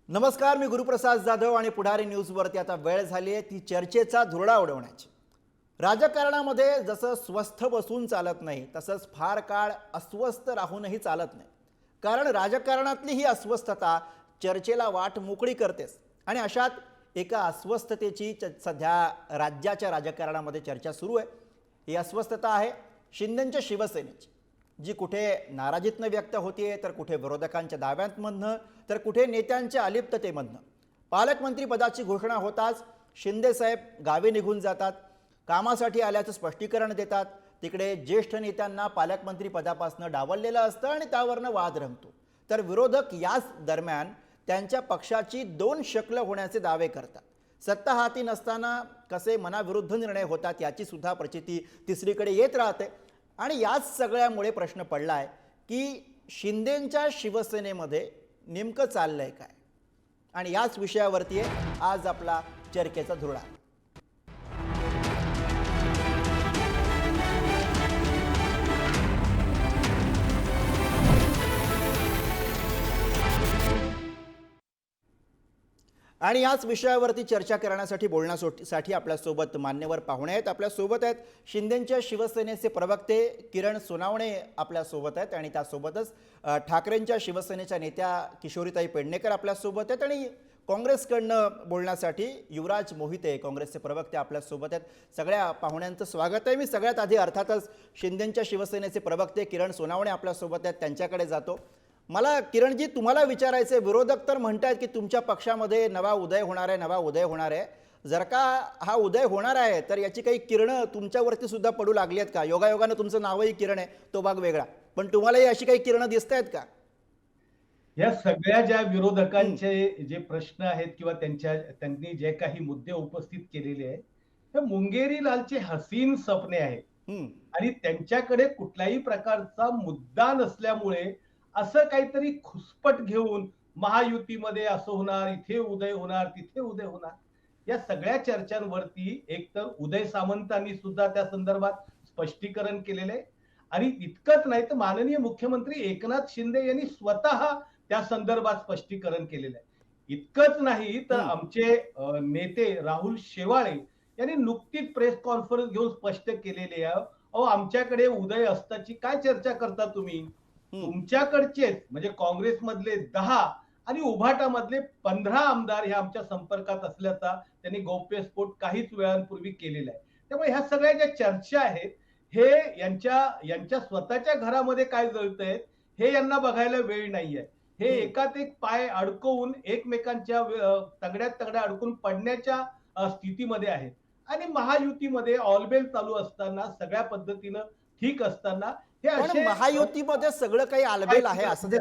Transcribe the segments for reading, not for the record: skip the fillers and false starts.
नमस्कार, मी गुरुप्रसाद जाधव आणि पुढारी न्यूजवरती आता वेळ झाली आहे ती चर्चेचा धुरळा उडवण्याची। राजकारणामध्ये जसं स्वस्थ बसून चालत नाही तसंच फार काळ अस्वस्थ राहूनही चालत नाही, कारण राजकारणातली ही अस्वस्थता चर्चेला वाट मोकळी करतेस। आणि अशात एका अस्वस्थतेची सध्या राज्याच्या राजकारणामध्ये चर्चा सुरू आहे। ही अस्वस्थता आहे शिंदेंच्या शिवसेनेची, जी कुठे नाराजीतनं व्यक्त होतीये तर कुठे विरोधकांच्या दाव्यांमधनं तर कुठे नेत्यांच्या अलिप्ततेमधनं। पालकमंत्री पदाची घोषणा होताच शिंदे साहेब गावी निघून जातात, कामासाठी आल्याचं स्पष्टीकरण देतात। तिकडे ज्येष्ठ नेत्यांना पालकमंत्री पदापासून डावललेलं असतं आणि त्यावरनं वाद रंगतो, तर विरोधक याच दरम्यान त्यांच्या पक्षाची दोन शक्ल होण्याचे दावे करतात। सत्ता हाती नसताना कसे मनाविरुद्ध निर्णय होतात याची सुद्धा प्रचिती तिसरीकडे येत राहते। आणि याच सगळ्यामुळे प्रश्न पडलाय की शिंदेंच्या शिवसेनेमध्ये नेमकं चाललंय काय, आणि याच विषयावरती आहे आज आपला चर्चेचा धुरळा। आणि याच विषयावरती चर्चा करण्यासाठी बोलण्यासाठी आपल्यासोबत मान्यवर पाहुणे आहेत। आपल्यासोबत आहेत शिंदेंच्या शिवसेनेचे प्रवक्ते किरण सोनावणे आपल्यासोबत आहेत, आणि त्यासोबतच ठाकरेंच्या शिवसेनेच्या नेत्या किशोरीताई पेडणेकर आपल्यासोबत आहेत, आणि काँग्रेसकडनं बोलण्यासाठी युवराज मोहिते काँग्रेसचे प्रवक्ते आपल्यासोबत आहेत। सगळ्या पाहुण्यांचं स्वागत आहे। मी सगळ्यात आधी अर्थातच शिंदेंच्या शिवसेनेचे प्रवक्ते किरण सोनावणे आपल्यासोबत आहेत त्यांच्याकडे जातो। मला किरणजी तुम्हाला विचारायचे, विरोधक तर म्हणतात की तुमच्या पक्षामध्ये नवा उदय होणार आहे, जर का हा उदय होणार आहे तर याची काही किरणं तुमच्यावरती सुद्धा पडू लागली आहेत का? योगायोगानं तुमचं नावही किरण आहे, तो भाग वेगळा, पण तुम्हालाही अशी काही किरणं दिसत आहेत का? या सगळ्या ज्या विरोधकांचे जे प्रश्न आहेत किंवा त्यांनी जे काही मुद्दे उपस्थित केलेले आहेत, ते मुंगेरी लालचे हसीन सपने आहेत आणि त्यांच्याकडे कुठल्याही प्रकारचा मुद्दा नसल्यामुळे असं काहीतरी खुसपट घेऊन महायुतीमध्ये असं होणार, इथे उदय होणार, तिथे उदय होणार, या सगळ्या चर्चांवरती एकतर उदय सामंतांनी सुद्धा त्या संदर्भात स्पष्टीकरण केलेलं आहे, आणि इतकंच नाही तर माननीय मुख्यमंत्री एकनाथ शिंदे यांनी स्वतः त्या संदर्भात स्पष्टीकरण केलेलं आहे। इतकंच नाही तर आमचे नेते राहुल शेवाळे यांनी नुकतीच प्रेस कॉन्फरन्स घेऊन स्पष्ट केलेले आहे, अहो आमच्याकडे उदय असताची काय चर्चा करता तुम्ही, तुमच्याकडचेच म्हणजे काँग्रेसमधले 10 आणि उभाटामधले 15 आमदार हे आमच्या संपर्कात असल्याचा त्यांनी गौप्यस्फोट काहीच वेळांपूर्वी केलेला आहे। त्यामुळे ह्या सगळ्या ज्या चर्चा आहेत हे यांच्या स्वतःच्या घरामध्ये काय जळतंय हे यांना बघायला वेळ नाहीये। हे एकात एक पाय अडकवून एकमेकांच्या तगड्या अडकून पडण्याच्या स्थितीमध्ये आहेत, आणि महायुतीमध्ये ऑलबेल चालू असताना सगळ्या पद्धतीनं ठीक असताना हे पण असे महायुतीमध्ये सगळं काही आलबेल आहे असं जे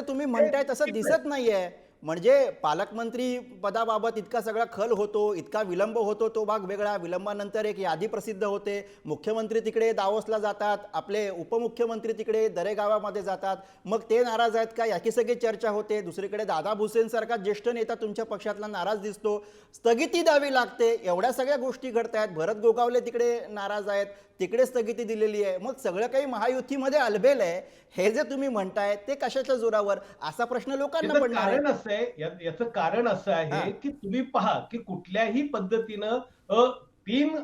तुम्ही म्हणताय तसं दिसत नाहीये। म्हणजे पालकमंत्री पदाबाबत इतका सगळा खल होतो, इतका विलंब होतो, तो भाग वेगळा। विलंबानंतर एक यादी प्रसिद्ध होते, मुख्यमंत्री तिकडे दावोसला जातात, आपले उपमुख्यमंत्री तिकडे दरेगावामध्ये जातात, मग ते नाराज आहेत का याची सगळी चर्चा होते। दुसरीकडे दादा भुसेंसारखा ज्येष्ठ नेता तुमच्या पक्षातला नाराज दिसतो, स्थगिती द्यावी लागते, एवढ्या सगळ्या गोष्टी घडतायत। भरत गोगावले तिकडे नाराज आहेत, तिकडे स्थगिती दिलेली आहे, मग सगळं काही महायुतीमध्ये अलबेल आहे हे जे तुम्ही म्हणताय ते कशाच्या जोरावर, असा प्रश्न लोकांना पडणार आहे। याचं कारण असं आहे की तुम्ही पहा की कुठल्याही पद्धतीनं 3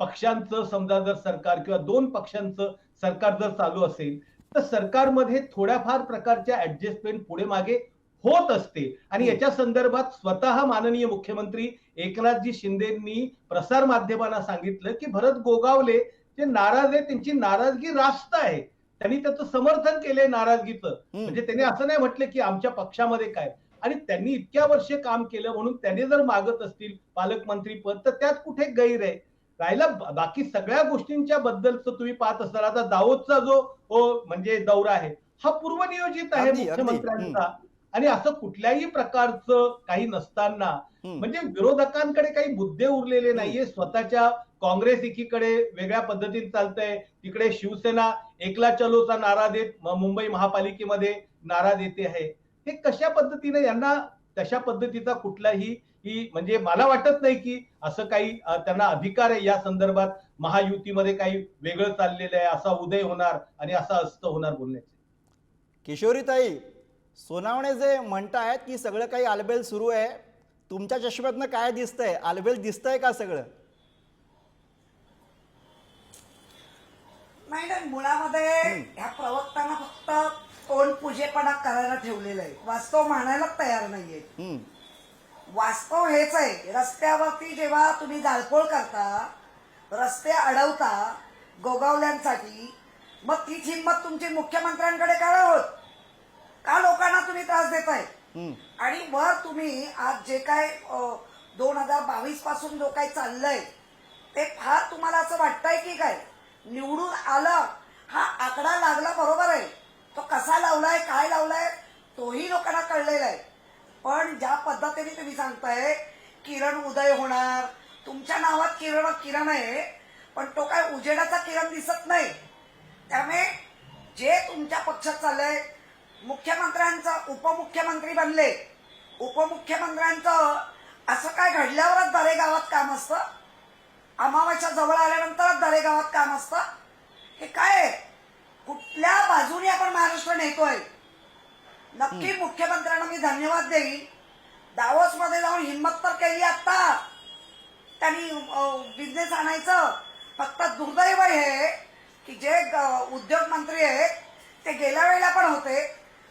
पक्षांचं समजा जर सरकार किंवा 2 पक्षांचं सरकार जर चालू असेल तर सरकारमध्ये थोड्याफार प्रकारच्या ऍडजस्टमेंट पुढे मागे होत असते, आणि याच्या संदर्भात स्वतः माननीय मुख्यमंत्री एकनाथजी शिंदेंनी प्रसार माध्यमांना सांगितलं की भरत गोगावले जे नाराज आहे त्यांची नाराजगी रास्त आहे, त्यांनी त्याचं समर्थन केलंय नाराजगीचं। म्हणजे त्यांनी असं नाही म्हटलं की आमच्या पक्षामध्ये काय, आणि त्यांनी इतक्या वर्षे काम केलं म्हणून त्यांनी जर मागत असतील पालकमंत्री पद तर त्यात कुठे गैर आहे। राहिला बाकी सगळ्या गोष्टींच्या बद्दलचं तुम्ही पाहत असताना आता दाऊदचा जो म्हणजे दौरा आहे हा पूर्वनियोजित आहे मुख्यमंत्र्यांचा, आणि असं कुठल्याही प्रकारचं काही नसताना म्हणजे विरोधकांकडे काही मुद्दे उरलेले नाहीये। स्वतःच्या काँग्रेस एकीकडे वेगळ्या पद्धतीने चालतंय, तिकडे शिवसेना एकला चलोचा नारा देत मुंबई महापालिकेमध्ये नारा देते आहे। हे कशा पद्धतीने यांना तशा पद्धतीचा कुठलाही म्हणजे मला वाटत नाही की असं काही त्यांना अधिकार आहे या संदर्भात महायुतीमध्ये काही वेगळं चाललेलं आहे, असा उदय होणार आणि असा अस्त होणार बोलण्याचे। किशोरीताई, सोनावणे जे म्हणतायत की सगळं काही आलबेल सुरू आहे, तुमच्या चष्म्यातनं काय दिसतंय? आलबेल दिसतंय का सगळं? नाही नाही, मुळामध्ये ह्या प्रवक्त्यांना फक्त तोंड पूजेपणा करायला ठेवलेलं आहे. वास्तव मानायला तयार नाहीये. हम्म, वास्तव हेच आहे, रस्त्यावरती जेव्हा तुम्ही जाळपोळ करता, रस्ते अडवता गोगावल्यांसाठी, मग तीच हिंमत तुमची मुख्यमंत्र्यांकडे का होत? का लोकांना तुम्ही त्रास देताय? हम्म, आणि वर तुम्ही आज जे काय 2022 पासून जो काही चाललंय ते फार तुम्हाला असं वाटतंय की काय निवडून आलं हा आकडा लागला, बरोबर आहे. तो कसा लावलाय, काय लावलाय, तोही लोकांना कळलेला आहे. पण ज्या पद्धतीने तुम्ही सांगताय किरण उदय होणार, तुमच्या नावात किरण किरण आहे, पण तो काय उजेडाचा किरण दिसत नाही. त्यामुळे जे तुमच्या पक्षात चाललंय, मुख्यमंत्र्यांचं उपमुख्यमंत्री बनले, उपमुख्यमंत्र्यांचं असं काय घडल्यावरच दरे गावात काम असतं? अमावास्या जवळ आल्यानंतरच दरे गावात काम असतं? हे काय आहे? कुठल्या बाजूने आपण महाराष्ट्र नेतोय? नक्की मुख्यमंत्र्यांना मी धन्यवाद देईन. दावोस मध्ये जाऊन हिंमत तर केली आता त्यांनी बिझनेस आणायचं. फक्त दुर्दैव हे की जे उद्योग मंत्री आहेत ते गेल्या वेळेला पण होते,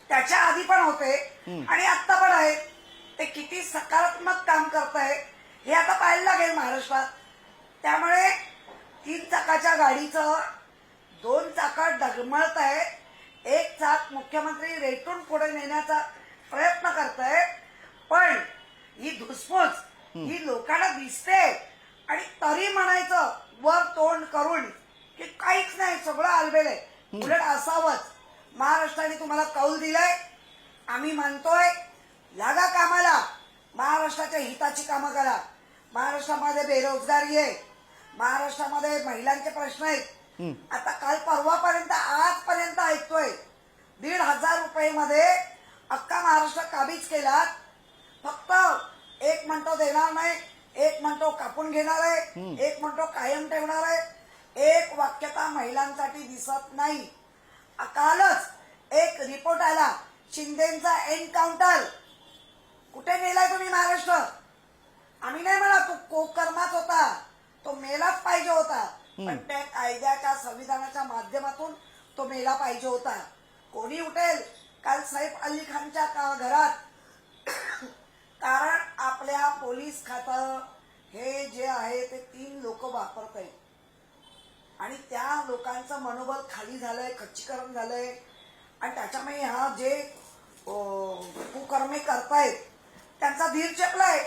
त्याच्या आधी पण होते आणि आता पण आहेत. ते किती सकारात्मक काम करतायत हे आता पाहायला लागेल महाराष्ट्रात. त्यामुळे 3 चाकाच्या गाडीचं 2 चाकं डगमळत आहेत. एक चाक मुख्यमंत्री रेटून पुढे नेण्याचा प्रयत्न करतायत, पण ही धुसफूस ही लोकांना दिसते. आणि तरी म्हणायचं वर तोंड करून की काहीच नाही, सगळं आलबेल आहे. उलट असावंच. महाराष्ट्राने तुम्हाला कौल दिलाय, आम्ही मानतोय, लागा कामाला, महाराष्ट्राच्या हिताची कामं करा. महाराष्ट्रामध्ये बेरोजगारी आहे, महाराष्ट्रामध्ये महिलांचे प्रश्न आहेत. आता काल परवापर्यंत आजपर्यंत ऐकतोय 1,500 रुपये मध्ये अख्खा महाराष्ट्र काबीज केलात. फक्त एक म्हणतो देणार नाही, एक म्हणतो कापून घेणार आहे, एक म्हणतो कायम ठेवणार आहे. एक वाक्यता महिलांसाठी दिसत नाही. कालच एक रिपोर्ट आला, शिंदेचा एन्काउंटर. कुठे नेलाय तुम्ही महाराष्ट्र? आम्ही नाही म्हणा तो कोकर्माच होता, तो मेलाच पाहिजे होता, पण त्या कायद्याच्या संविधानाच्या माध्यमातून तो मेला पाहिजे होता. कोणी उठेल काल सैफ अली खानच्या घरात? कारण आपल्या पोलीस खातं हे जे आहे ते 3 लोक वापरत आहेत आणि त्या लोकांचं मनोबल खाली झालंय, खच्चीकरण झालंय. आणि त्याच्यामुळे हा जे कुकर्मे करतायत त्यांचा धीर चेपलाय.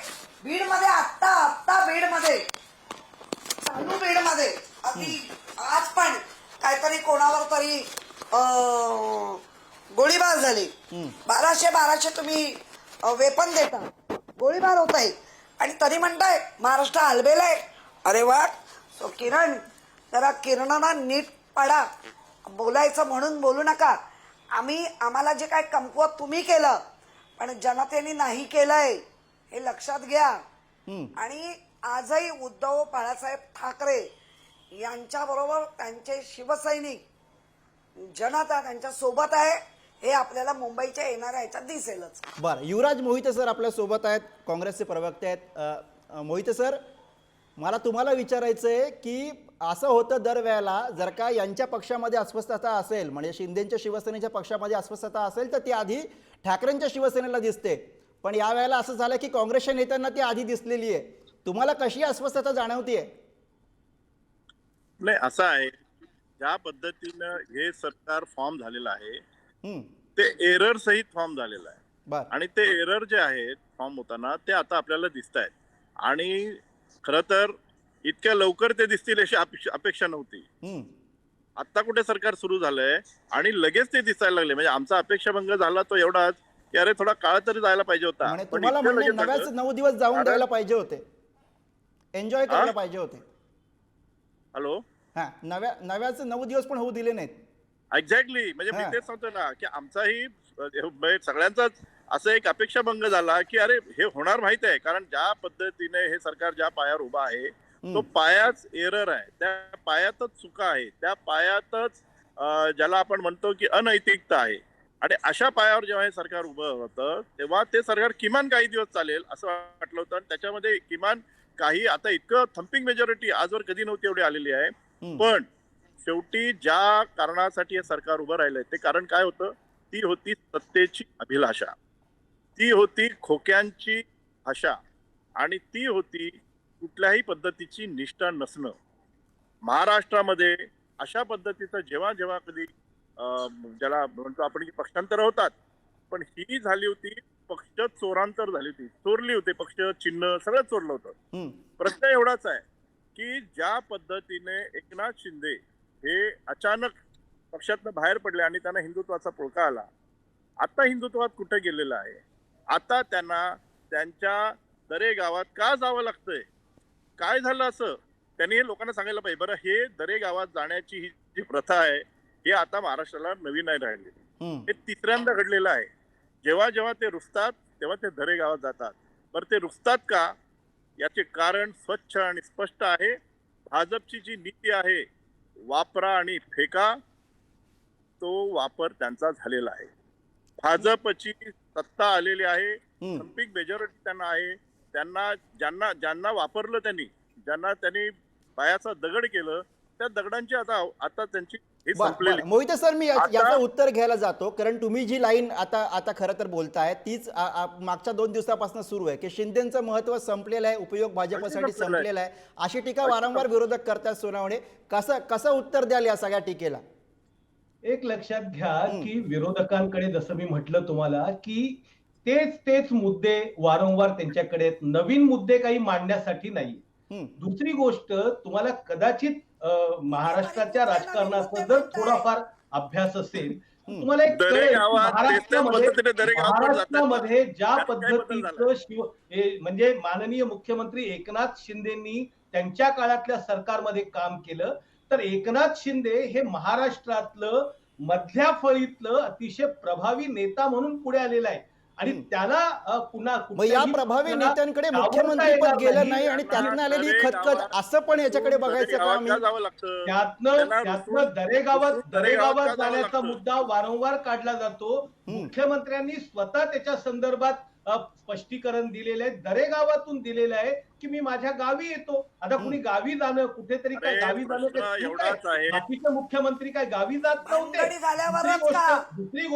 बीडमध्ये आत्ता बीडमध्ये चालू बीडमध्ये आज पण काहीतरी कोणावर तरी गोळीबार झाली. 1200 तुम्ही वेपन देता, गोळीबार होत आहे आणि तरी म्हणताय महाराष्ट्र हलबेल आहे. अरे वा. सो किरण, जरा किरणाला नीट पाडा. बोलायचं म्हणून बोलू नका. आम्हाला जे काय कमकुवत तुम्ही केलं, पण जनतेने नाही केलंय हे लक्षात घ्या. आणि आजही उद्धव बाळासाहेब ठाकरे यांच्या बरोबर त्यांचे शिवसैनिक जनता त्यांच्या सोबत आहे, हे आपल्याला मुंबईच्या येणाऱ्या ह्याच्यात दिसेलच. बरं, युवराज मोहिते सर आपल्या सोबत आहेत, काँग्रेसचे प्रवक्ते आहेत. मोहिते सर, मला तुम्हाला विचारायचं आहे की असं होतं दरवेळेला, जर का यांच्या पक्षामध्ये अस्वस्थता असेल, म्हणजे शिंदेच्या शिवसेनेच्या पक्षामध्ये अस्वस्थता असेल, तर ती आधी ठाकरेंच्या शिवसेनेला दिसते. पण यावेळेला असं झालं की काँग्रेसच्या नेत्यांना ती आधी दिसलेली आहे. तुम्हाला कशी अस्वस्थता जाणवतीये? नाही, असं आहे, ज्या पद्धतीनं हे सरकार फॉर्म झालेलं आहे ते एरर सहित फॉर्म झालेलं आहे. आणि ते एरर जे आहेत फॉर्म होताना ते आता आपल्याला दिसत आहेत. आणि खरं तर इतक्या लवकर ते दिसतील अशी अपेक्षा नव्हती. आता कुठे सरकार सुरू झालंय आणि लगेच ते दिसायला लागले. म्हणजे आमचा अपेक्षाभंग झाला तो एवढाच की अरे थोडा काळ तरी जायला पाहिजे होता. पण नव्याच 9 दिवस जाऊन द्यायला पाहिजे होते, एन्जॉय करायला पाहिजे होते. हॅलो, हा, नव्याच 9 दिवस पण होऊ दिले नाहीत. एक्झॅक्टली. म्हणजे मी तेच सांगतो ना की आमचाही सगळ्यांचाच असं एक अपेक्षाभंग झाला की अरे हे होणार माहित आहे. कारण ज्या पद्धतीने हे सरकार ज्या पायावर उभा आहे तो पायाच एरर आहे, त्या पायातच चुका आहे, त्या पायातच ज्याला आपण म्हणतो की अनैतिकता आहे. आणि अशा पायावर जेव्हा हे सरकार उभं होतं तेव्हा ते सरकार किमान काही दिवस चालेल असं वाटलं होतं. आणि त्याच्यामध्ये किमान काही आता इतकं थम्पिंग मेजॉरिटी आजवर कधी नव्हती एवढी आलेली आहे. पण शेवटी ज्या कारणासाठी हे सरकार उभं राहिलंय ते कारण काय होतं? ती होती सत्तेची अभिलाषा, ती होती खोक्यांची भाषा आणि ती होती कुठल्याही पद्धतीची निष्ठा नसणं. महाराष्ट्रामध्ये अशा पद्धतीचं जेव्हा जेव्हा कधी ज्याला म्हणतो आपण की पक्षांतर होतात, पण ही झाली होती पक्ष चोरांतर झाली होती. चोरली होती पक्ष, चिन्ह सगळं चोरलं होतं. प्रश्न एवढाच आहे की ज्या पद्धतीने एकनाथ शिंदे हे अचानक पक्षातनं बाहेर पडले आणि त्यांना हिंदुत्वाचा पुळका आला, आता हिंदुत्वात कुठे गेलेलं आहे? आता त्यांना त्यांच्या दरे गावात का जावं लागतंय? काय झालं असं? त्यांनी हे लोकांना सांगायला पाहिजे. बरं, हे दरे गावात जाण्याची ही जी प्रथा आहे हे आता महाराष्ट्राला नवीन नाही राहिलेली. हे तिसऱ्यांदा घडलेलं आहे. जेव्हा जेव्हा ते रुसतात तेव्हा ते दरे गावात जातात. बरं, ते रुसतात का? याचे कारण स्वच्छ आणि स्पष्ट आहे. भाजपची जी नीती आहे वापरा आणि फेका, तो वापर त्यांचा झालेला आहे. भाजपची सत्ता आलेली आहे, थम्पिंग मेजॉरिटी त्यांना आहे. त्यांना ज्यांना वापरलं ज्यांना त्यांनी पायाचा दगड केलं, त्या दगडांची आता त्यांची हे संपलेली. मोहिते सर, मी याचं उत्तर घ्यायला जातो, कारण तुम्ही जी लाईन आता खरं तर बोलताय तीच मागच्या 2 दिवसापासून सुरू आहे की शिंदेचं महत्व संपलेलं आहे, उपयोग भाजपसाठी संपलेला आहे, अशी टीका वारंवार विरोधक करतात. सोनावणे, कसं उत्तर द्याल या सगळ्या टीकेला? एक लक्षात घ्या की विरोधकांकडे जसं मी म्हटलं तुम्हाला की तेच मुद्दे वारंवार त्यांच्याकडे आहेत. नवीन मुद्दे काही मांडण्यासाठी नाही. दुसरी गोष्ट, तुम्हाला कदाचित महाराष्ट्राच्या राजकारणाचा जर थोडाफार अभ्यास असेल तुम्हाला एक कळेल महाराष्ट्रामध्ये ज्या पद्धतीचं म्हणजे माननीय मुख्यमंत्री एकनाथ शिंदेनी त्यांच्या काळातल्या सरकारमध्ये काम केलं, तर एकनाथ शिंदे हे महाराष्ट्रातलं मधल्या फळीतलं अतिशय प्रभावी नेता म्हणून पुढे आलेला आहे. आणि त्याला या प्रभावी नेत्यांकडे मुख्यमंत्री पद गेलं नाही आणि त्यातनं आलेली खतखत असं पण याच्याकडे बघायचं का? त्यातनं दरेगावात जाण्याचा मुद्दा वारंवार काढला जातो. मुख्यमंत्र्यांनी स्वतः त्याच्या संदर्भात स्पष्टीकरण दिलेलं आहे, दरेगावातून दिलेलं आहे की मी माझ्या गावी येतो. आता कुणी गावी जाणं, कुठेतरी काय गावी जाणं, बाकीचे मुख्यमंत्री काय गावी जात नव्हते. दुसरी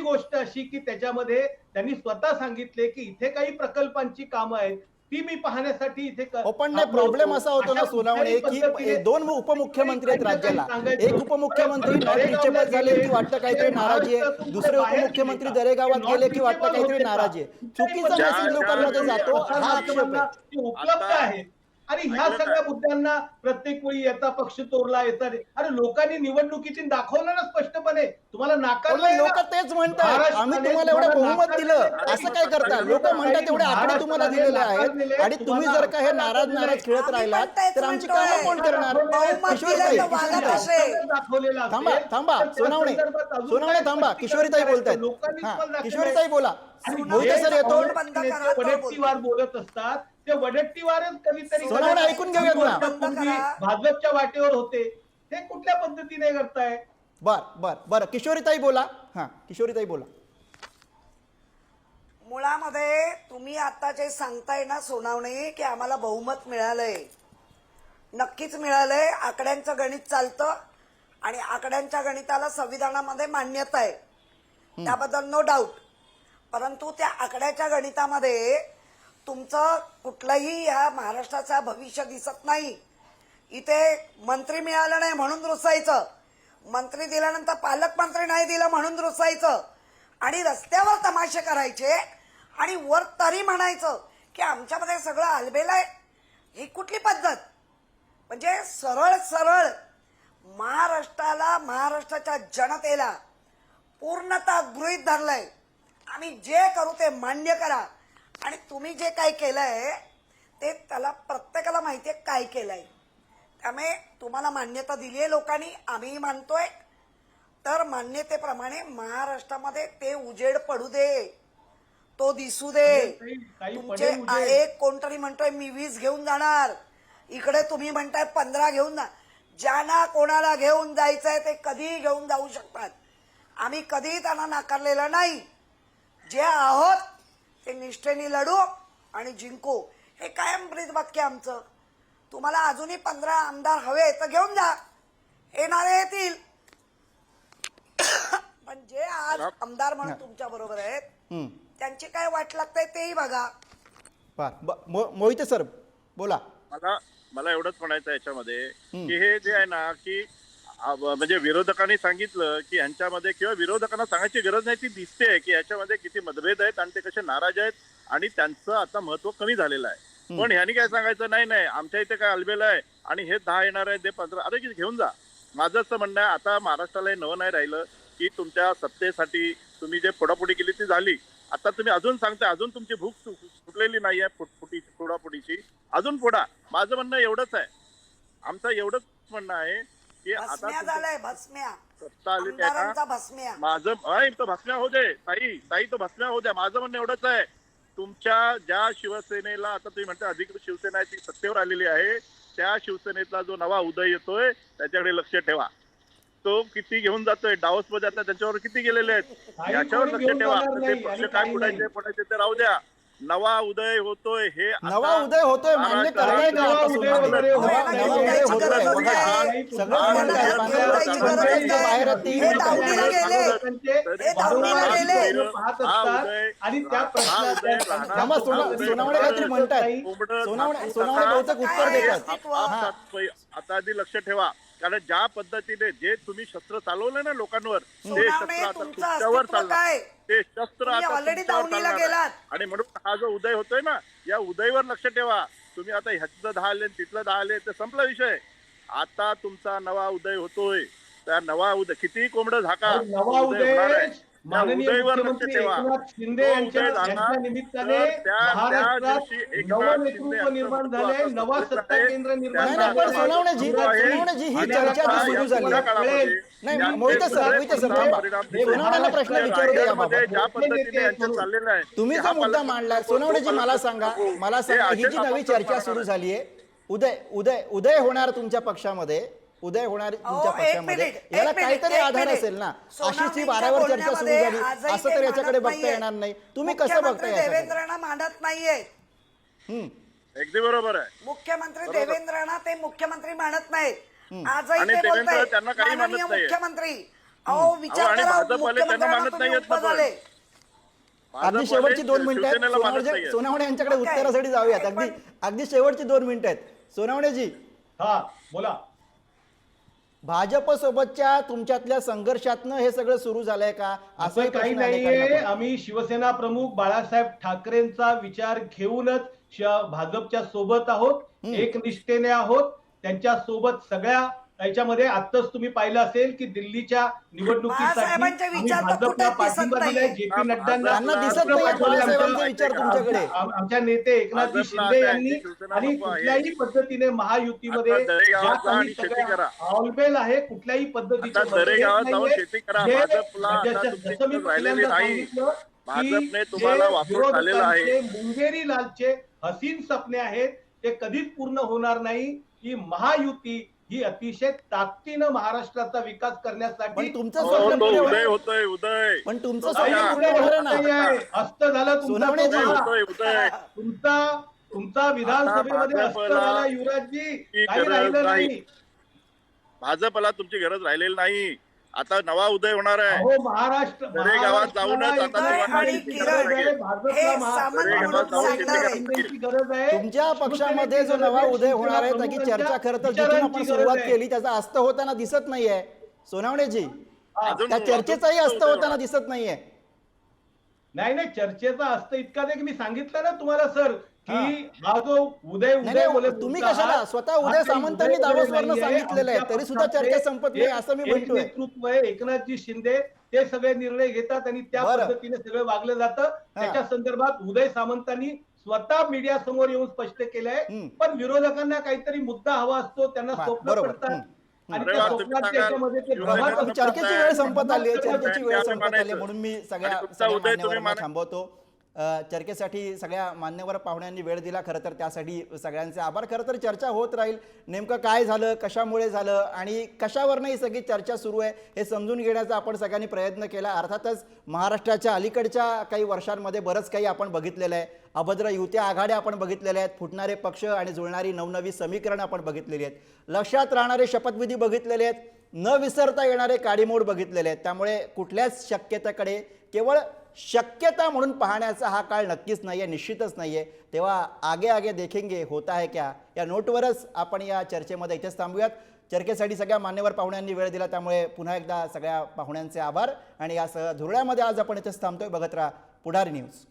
गोष्ट अशी की त्याच्यामध्ये त्यांनी स्वतः सांगितले की इथे काही प्रकल्पांची कामं आहेत ती मी पाहण्यासाठी इथे. पण नाही, प्रॉब्लेम असा होतो ना सोनावणे की 2 उपमुख्यमंत्री आहेत राज्याला. एक उपमुख्यमंत्री नॉट रिचेबल झाले की वाटतं काहीतरी नाराजी आहे, दुसरे उपमुख्यमंत्री दरेगावात गेले की वाटतं काहीतरी नाराजी आहे. चुकीचा मेसेज लोकांमध्ये जातो, हा आक्षेप आहे. उपलब्ध आहे. आणि ह्या सगळ्या मुद्द्यांना प्रत्येक वेळी याचा पक्ष चोरला येतात. अरे लोकांनी निवडणुकीत दाखवलं ना स्पष्टपणे, तुम्हाला नाकारलं. लोक तेच म्हणतात आम्ही तुम्हाला एवढं बहुमत दिलं, असं काय करता? लोक म्हणतात एवढे आकडे तुम्हाला दिलेले आहेत आणि तुम्ही जर का हे नाराज खेळत राहिलात तर आमची कामं कोण करणार? किशोरीताई थांबा, सोनावणे थांबा, किशोरीताई बोलतायत. किशोरीताई बोला. मोहिते सर येतो. वडट्टीवार बोलत असतात, ते वडट्टीवारच कधीतरी ऐकून घेऊयात ना. भाजपच्या वाटेवर होते, हे कुठल्या पद्धतीने करताय? बर किशोरीताई बोला. किशोरीताई बोला. मुळामध्ये तुम्ही आता जे सांगताय ना सोनावणे की आम्हाला बहुमत मिळालंय, नक्कीच मिळालंय. आकड्यांचं गणित चालतं आणि आकड्यांच्या गणिताला संविधानामध्ये मान्यता आहे, त्याबद्दल नो डाऊट. परंतु त्या आकड्याच्या गणितामध्ये तुमचं कुठलंही या महाराष्ट्राचं भविष्य दिसत नाही. इथे मंत्री मिळालं नाही म्हणून रुसायचं, मंत्री दिल्यानंतर पालकमंत्री नाही दिलं म्हणून रुसायचं आणि रस्त्यावर तमाशे करायचे आणि वर तरी म्हणायचं की आमच्यामध्ये सगळं आलबेल आहे. ही कुठली पद्धत? म्हणजे सरळ महाराष्ट्राला, महाराष्ट्राच्या जनतेला पूर्णतः गृहीत धरलंय. आम्ही जे करू ते मान्य करा. आणि तुम्ही जे काय केलंय ते त्याला प्रत्येकाला माहितीये काय केलंय. त्यामुळे तुम्हाला मान्यता दिली आहे लोकांनी, आम्ही मानतोय. तर मान्यतेप्रमाणे महाराष्ट्रामध्ये ते उजेड पडू दे, तो दिसू दे. तुमचे एक कोणतरी म्हणतोय मी 20 घेऊन जाणार, इकडे तुम्ही म्हणताय 15 घेऊन जा. ज्यांना कोणाला घेऊन जायचंय ते कधीही घेऊन जाऊ शकतात. आम्ही कधीही त्यांना नाकारलेलं नाही. जे आहोत ते निष्ठेने लढू आणि जिंकू, हे कायम ब्रीदवाक्य आमचं. तुम्हाला अजूनही 15 आमदार हवे तर घेऊन जा, येणारे येतील. पण जे आज आमदार म्हणून तुमच्या बरोबर आहेत त्यांची काय वाट लागते तेही बघा. मोहिते सर बोला. मला एवढंच म्हणायचं याच्यामध्ये की हे जे आहे ना की म्हणजे विरोधकांनी सांगितलं की यांच्यामध्ये किंवा विरोधकांना सांगायची गरज नाही, ती दिसते की याच्यामध्ये किती मतभेद आहेत आणि ते कसे नाराज आहेत आणि त्यांचं आता महत्व कमी झालेलं आहे. पण ह्यांनी काय सांगायचं, नाही नाही आमच्या इथे काय अलबेल आहे आणि हे 10 येणार आहे, ते 15, अरे घेऊन जा. माझं असं म्हणणं आहे, आता महाराष्ट्राला हे नवं नाही राहिलं की तुमच्या सत्तेसाठी तुम्ही जे फोडाफोडी केली ती झाली. आता तुम्ही अजून सांगता, अजून तुमची भूक सुटलेली नाही आहे फोडाफोडीची, अजून फोडा. माझं म्हणणं एवढंच आहे, आमचं एवढंच म्हणणं आहे की आता सत्ता आली त्या माझं तो भस्म्या हो दे ताई तो भस्म्या हो द्या. माझं म्हणणं एवढंच आहे, तुमच्या ज्या शिवसेनेला आता तुम्ही म्हणता अधिकृत शिवसेना ती सत्तेवर आलेली आहे, त्या शिवसेनेतला जो नवा उदय येतोय त्याच्याकडे लक्ष ठेवा. तो किती घेऊन जातोय, डावस मध्ये आता त्याच्यावर किती गेलेले आहेत याच्यावर लक्ष ठेवा. ते पक्ष काय पडायचे ते राहू द्या. नवा उदय होतोय, हे नवा उदय होतोय मान्य करताय का? नवा उदय होतोय, सोनावणे काहीतरी म्हणताय, सोनावणे बहुतेक उत्तर देतात. आता आधी लक्ष ठेवा, कारण ज्या पद्धतीने जे तुम्ही शस्त्र चालवलं ना लोकांवर, ते शस्त्र आता तुमच्यावर चालणार, ते शस्त्र आता तुमच्यावर चालणार. आणि म्हणून हा जो उदय होतोय ना, या उदयवर लक्ष ठेवा. तुम्ही आता ह्याचं 10 आले तिथलं 10 आले ते संपला विषय. आता तुमचा नवा उदय होतोय, त्या नवा उदय किती कोंबडं झाका, नवा उदय माननीय उदयवर लक्ष मुख्यमंत्री ठेवा. एकनाथ शिंदे यांच्या निमित्ताने महाराष्ट्रात नवं नेतृत्व निर्माण झाले, नवा सत्ता केंद्र निर्माण पण सोनावणेजी ही चर्चा जी सुरू झाली नाही, मोहिते सर थांबा, सोनावणेला प्रश्न विचारू द्या याबाबत. ज्या पद्धतीने यांचं चाललेलं आहे, तुम्ही जो मुद्दा मांडला सोनावणेजी, मला सांगा ही जी नवी चर्चा सुरू झाली आहे, उदय होणार तुमच्या पक्षामध्ये, उदय होणार तुमच्या पक्षामध्ये, याला काहीतरी आधार असेल ना. अशीच ही वाऱ्यावर चर्चा सुरू झाली असं तर याच्याकडे बघता येणार नाही. तुम्ही कसं बघताय? देवेंद्रांना मानत नाहीये. अगदी बरोबर आहे. मुख्यमंत्री देवेंद्रांना ते मुख्यमंत्री मानत नाहीत. आजही ते बोलतायत माननीय मुख्यमंत्री. अहो विचार करा, मुख्यमंत्र्यांना झाले. अगदी शेवटची 2 मिनिटं आहेत सोनावणे यांच्याकडे उत्तरासाठी जाऊयात. अगदी शेवटची 2 मिनिटं आहेत सोनावणेजी. हा बोला. भाजप सोबतच्या तुमच्यातल्या संघर्षातनं हे सगळं सुरू झालंय का? असं काही नाहीये. आम्ही शिवसेना प्रमुख बाळासाहेब ठाकरेंचा विचार घेऊनच भाजपच्या सोबत आहोत, एकनिष्ठेने आहोत त्यांच्या सोबत. सगळ्या याच्यामध्ये आताच तुम्ही पाहिलं असेल की दिल्लीच्या निवडणुकीसाठी भाजपला पाठिंबा दिलाय. JP नड्डांना दिसत नाही विचार तुमच्याकडे. आमच्या नेते एकनाथजी शिंदे यांनी. आणि कुठल्याही पद्धतीने महायुतीमध्ये ज्या काही सगळ्या ऑलबेल आहे, कुठल्याही पद्धतीचे जसं मी पहिल्यांदा सांगितलं की मुंगेरी लालचे हसीन सपने आहेत, ते कधीच पूर्ण होणार नाही. ही महायुती ही अतिशय ताकदीनं महाराष्ट्राचा विकास करण्यासाठी तुमचं उदय होतोय. उदय पण तुमचं अस्त झालं तुमचा विधानसभेमध्ये अस्त झाला युवराजजी, काही राहिलं नाही. भाजपला तुमची गरज राहिलेली नाही. आता नवा उदय होणार आहे. हो, महाराष्ट्र गावात जाऊनच तुमच्या पक्षामध्ये जो नवा उदय होणार आहे त्याची चर्चा खरं तर जिथून आपण सुरुवात केली त्याचा अस्त होताना दिसत नाहीये सोनावणेजी. त्या चर्चेचाही अस्त होताना दिसत नाहीये. नाही, चर्चेचा अस्त इतका की मी सांगितलं ना तुम्हाला सर की हा जो उदय बोलत तुम्ही कशाला स्वतः उदय सामंतांनी दावोसवरनं सांगितलेलं आहे तरी सुद्धा चर्चा संपत नाही असं मी म्हणतोय. नेतृत्व आहे एकनाथजी शिंदे, ते सगळे निर्णय घेतात आणि त्या पद्धतीने सगळं वागलं जातं. त्याच्या संदर्भात उदय सामंतांनी स्वतः मीडिया समोर येऊन स्पष्ट केलंय. पण विरोधकांना काहीतरी मुद्दा हवा असतो, त्यांना स्वप्न पडतात आणि त्या स्वप्नात त्याच्यामध्ये चर्चेची वेळ संपत आली आहे. चर्चेची वेळ संपत आली म्हणून मी सगळ्या थांबवतो. चर्चेसाठी सगळ्या मान्यवर पाहुण्यांनी वेळ दिला. खरं तर त्यासाठी सगळ्यांचे आभार. खरं तर चर्चा होत राहील, नेमकं काय झालं, कशामुळे झालं आणि कशावरनं ही सगळी चर्चा सुरू आहे हे समजून घेण्याचा आपण सगळ्यांनी प्रयत्न केला. अर्थातच महाराष्ट्राच्या अलीकडच्या काही वर्षांमध्ये बरंच काही आपण बघितलेलं आहे. अभद्र युत्या आघाड्या आपण बघितलेल्या आहेत, फुटणारे पक्ष आणि जुळणारी नवनवी समीकरणं आपण बघितलेली आहेत, लक्षात राहणारे शपथविधी बघितलेले आहेत, न विसरता येणारे काडीमोड बघितलेले आहेत. त्यामुळे कुठल्याच शक्यतेकडे केवळ शक्यता म्हणून पाहण्याचा हा काळ नक्कीच नाही आहे, निश्चितच नाही आहे. तेव्हा आगे आगे देखेंगे होता है क्या या नोटवरच आपण या चर्चेमध्ये इथेच थांबूयात. चर्चेसाठी सगळ्या मान्यवर पाहुण्यांनी वेळ दिला, त्यामुळे पुन्हा एकदा सगळ्या पाहुण्यांचे आभार. आणि या धुरळ्यामध्ये आज आपण इथेच थांबतोय. बघत राहा पुढारी न्यूज.